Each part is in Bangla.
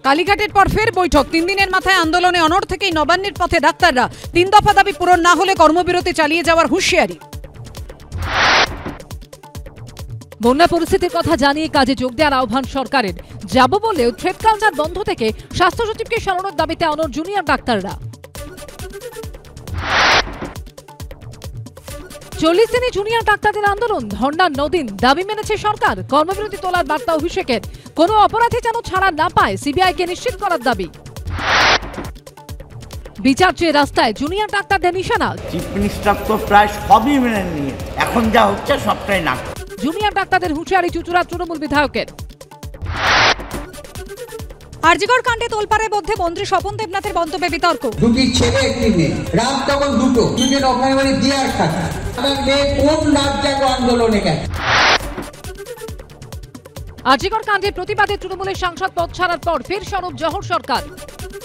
কালীঘাটের পর ফের বৈঠক। 3 দিনের মাথায় আন্দোলনে অনড় থেকেই নবান্নের পথে ডাক্তাররা। 3 দফা দাবি পূরণ না হলে কর্মবিরতি চালিয়ে যাওয়ার হুঁশিয়ারি। বন্যা পরিস্থিতির কথা জানিয়ে কাজে যোগ দেওয়ার আহ্বান সরকারের। যাব বলেও থ্রেড কালচার বন্ধ থেকে স্বাস্থ্য সচিবকে সরানোর দাবিতে অনড় জুনিয়র ডাক্তাররা। 40 দিনে জুনিয়র ডাক্তারদের আন্দোলন, ধর্নার 9 দিন, দাবি মেনেছে সরকার। কর্মবিরতি তোলার বার্তা অভিষেকের। কোনো অপরাধী যেন ছাড়া না পায়, সিবিআইকে নিশ্চিত করার দাবি। বিচার চেয়ে রাস্তায় জুনিয়র ডাক্তারদের নিশানা। চিফ মিনিস্টার তো প্রায় সবই মেনে নিয়ে এখন যা হচ্ছে সবটাই না। জুনিয়র ডাক্তারদের হুঁশিয়ারি চুঁচুড়ার তৃণমূল বিধায়কের। আরজিকর কাণ্ডে তোলপাড়ের মধ্যে মন্ত্রী স্বপন দেবনাথের মন্তব্যে বিতর্ক। দুটি ছেলে একটি মেয়ে, রাত তখন দুজন অভয়বাড়ি দিয়ার খাতা। আমার মেয়ে কোন রাত জাগো আন্দোলনে গেছে। আরজিকর কাণ্ডের প্রতিবাদে তৃণমূলের সাংসদ পদ ছাড়ার পর ফের সরব জহর সরকার।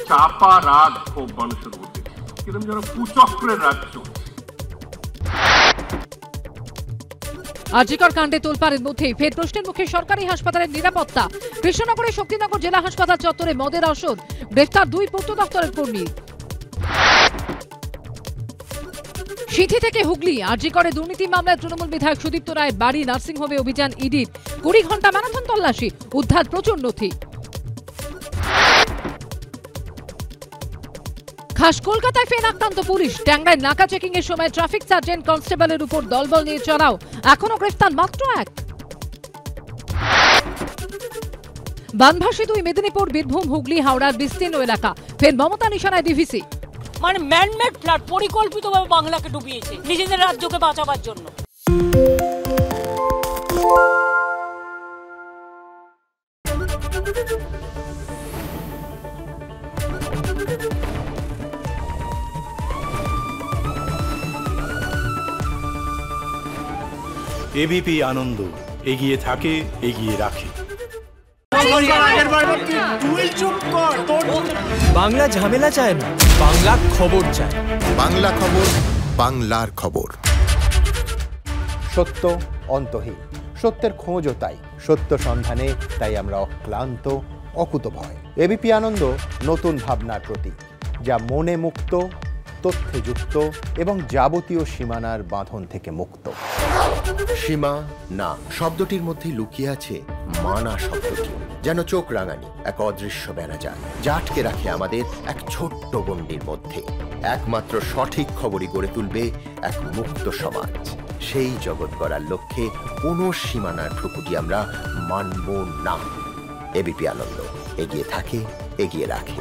চাপা রাগ খুব মানুষের মধ্যে, কিরকম যেন কুচক্রের রাজ্য। আরজিকর কাণ্ডে তোলপাড়ের মধ্যেই ফের প্রশ্নের মুখে সরকারি হাসপাতালের নিরাপত্তা। কৃষ্ণনগরের শক্তিনগর জেলা হাসপাতাল চত্বরে মদের আসর, গ্রেফতার 2 পূর্ত দপ্তরের কর্মী। সিঁথি থেকে হুগলি আরজিকরে দুর্নীতি মামলায় তৃণমূল বিধায়ক সুদীপ্ত রায়ের বাড়ি নার্সিংহোমে অভিযান ইডির। 20 ঘন্টা ম্যারাথন তল্লাশি, উদ্ধার প্রচুর নথি। খাস কলকাতায় ফের আক্রান্ত পুলিশ। ট্যাংরায় নাকা চেকিং এর সময় ট্রাফিক সার্জেন্ট কনস্টেবলের উপর দলবল নিয়ে চড়াও, এখনো গ্রেফতার মাত্র 1। বানভাসী 2 মেদিনীপুর, বীরভূম, হুগলি, হাওড়ার বিস্তীর্ণ এলাকা। ফের মমতা নিশানায় ডিভিসি। মানে ম্যানমেড ফ্লাড পরিকল্পিতভাবে বাংলাকে ডুবিয়েছে নিজেদের রাজ্যকে বাঁচাবার জন্য। এবিপি আনন্দ, এগিয়ে থাকে, এগিয়ে রাখে। বাংলা ঝামেলা চায় না, বাংলা খবর চায়। বাংলা খবর, বাংলার খবর। সত্য অন্তহীন, সত্যের খোঁজও তাই, সত্য সন্ধানে তাই আমরা অক্লান্ত, অকুতভয়। এবিপি আনন্দ নতুন ভাবনার প্রতীক, যা মনে মুক্ত, তথ্যে যুক্ত এবং যাবতীয় সীমানার বাঁধন থেকে মুক্ত। সীমা না শব্দটির মধ্যে লুকিয়ে আছে মানা শব্দটি, যেন চোখ রাঙানি এক অদৃশ্য বেড়াজাল, যা আটকে রাখে আমাদের এক ছোট্ট গণ্ডির মধ্যে। একমাত্র সঠিক খবরই গড়ে তুলবে এক মুক্ত সমাজ। সেই জগৎ গড়ার লক্ষ্যে কোনো সীমানার ঠুকুটি আমরা মানব না। এবিপি আনন্দ, এগিয়ে থাকে, এগিয়ে রাখে।